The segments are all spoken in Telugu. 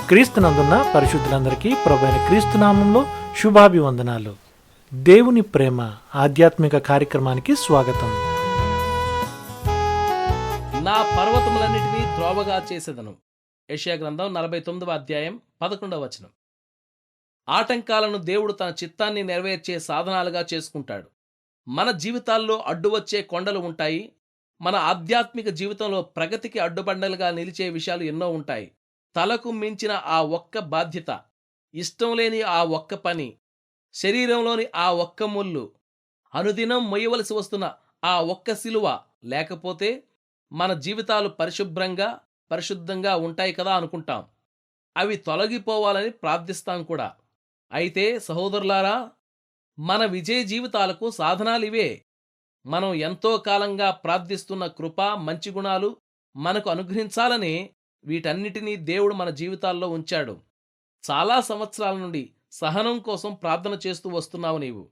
క్రీస్తునందున్న పరిశుద్ధులందరికీ ప్రభువైన క్రీస్తునామంలో శుభాభివందనాలు. దేవుని ప్రేమ ఆధ్యాత్మిక కార్యక్రమానికి స్వాగతం. నా పర్వతములన్నిటినీ త్రోవగా చేసేదను. యెషయా గ్రంథం 49వ అధ్యాయం 11వ వచనం. ఆటంకాలను దేవుడు తన చిత్తాన్ని నెరవేర్చే సాధనాలుగా చేసుకుంటాడు. మన జీవితాల్లో అడ్డు వచ్చే కొండలు ఉంటాయి. మన ఆధ్యాత్మిక జీవితంలో ప్రగతికి అడ్డుబండలుగా నిలిచే విషయాలు ఎన్నో ఉంటాయి. తలకు మించిన ఆ ఒక్క బాధ్యత, ఇష్టం లేని ఆ ఒక్క పని, శరీరంలోని ఆ ఒక్క ముళ్ళు, అనుదినం మొయ్యవలసి వస్తున్న ఆ ఒక్క సిలువ లేకపోతే మన జీవితాలు పరిశుద్ధంగా ఉంటాయి కదా అనుకుంటాం. అవి తొలగిపోవాలని ప్రార్థిస్తాం కూడా. అయితే సహోదరులారా, మన విజయ జీవితాలకు సాధనాలివే. మనం ఎంతో కాలంగా ప్రార్థిస్తున్న కృప, మంచి గుణాలు మనకు అనుగ్రహించాలని వీటన్నిటినీ దేవుడు మన జీవితాల్లో ఉంచాడు. చాలా సంవత్సరాల నుండి సహనం కోసం ప్రార్థన చేస్తూ వస్తున్నావు నీవు.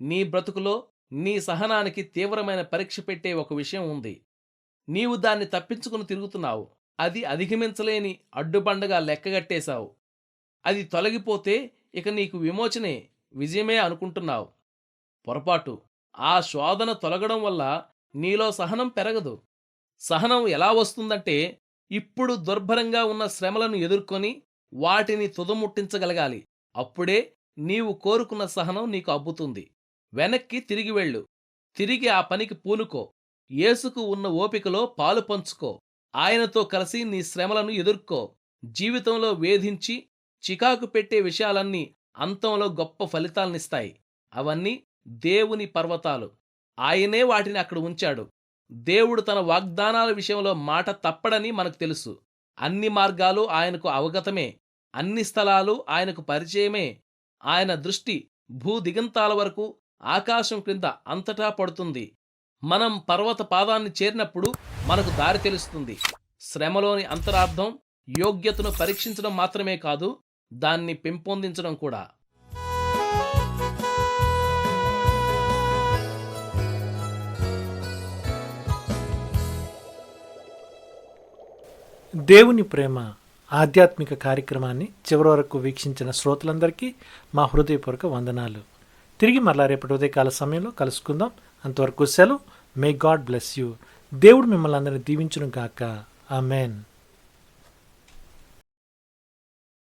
నీ బ్రతుకులో నీ సహనానికి తీవ్రమైన పరీక్ష పెట్టే ఒక విషయం ఉంది. నీవు దాన్ని తప్పించుకుని తిరుగుతున్నావు. అది అధిగమించలేని అడ్డుబండగా లెక్కగట్టేశావు. అది తొలగిపోతే ఇక నీకు విమోచనే, విజయమే అనుకుంటున్నావు. పొరపాటు. ఆ శోధన తొలగడం వల్ల నీలో సహనం పెరగదు. సహనం ఎలా వస్తుందంటే, ఇప్పుడు దుర్భరంగా ఉన్న శ్రమలను ఎదుర్కొని వాటిని తుదముట్టించగలగాలి. అప్పుడే నీవు కోరుకున్న సహనం నీకు అబ్బుతుంది. వెనక్కి తిరిగి వెళ్ళు. తిరిగి ఆ పనికి పూనుకో. యేసుకు ఉన్న ఓపికలో పాలు పంచుకో. ఆయనతో కలిసి నీ శ్రమలను ఎదుర్కో. జీవితంలో వేధించి చికాకు పెట్టే విషయాలన్నీ అంతంలో గొప్ప ఫలితాలనిస్తాయి. అవన్నీ దేవుని పర్వతాలు. ఆయనే వాటిని అక్కడ ఉంచాడు. దేవుడు తన వాగ్దానాల విషయంలో మాట తప్పడని మనకు తెలుసు. అన్ని మార్గాలు ఆయనకు అవగతమే. అన్ని స్థలాలు ఆయనకు పరిచయమే. ఆయన దృష్టి భూదిగంతాల వరకు, ఆకాశం క్రింద అంతటా పడుతుంది. మనం పర్వత పాదాన్ని చేరినప్పుడు మనకు దారి తెలుస్తుంది. శ్రమలోని అంతరార్థం యోగ్యతను పరీక్షించడం మాత్రమే కాదు, దాన్ని పెంపొందించడం కూడా. దేవుని ప్రేమ ఆధ్యాత్మిక కార్యక్రమాన్ని చివరి వరకు వీక్షించిన శ్రోతలందరికీ మా హృదయపూర్వక వందనాలు. తిరిగి మరలా రేపటి ఉదయకాల సమయంలో కలుసుకుందాం. అంతవరకు సెలవు. May God bless you. దేవుడు మిమ్మల్ని అందరినీ దీవించును గాక. ఆమెన్.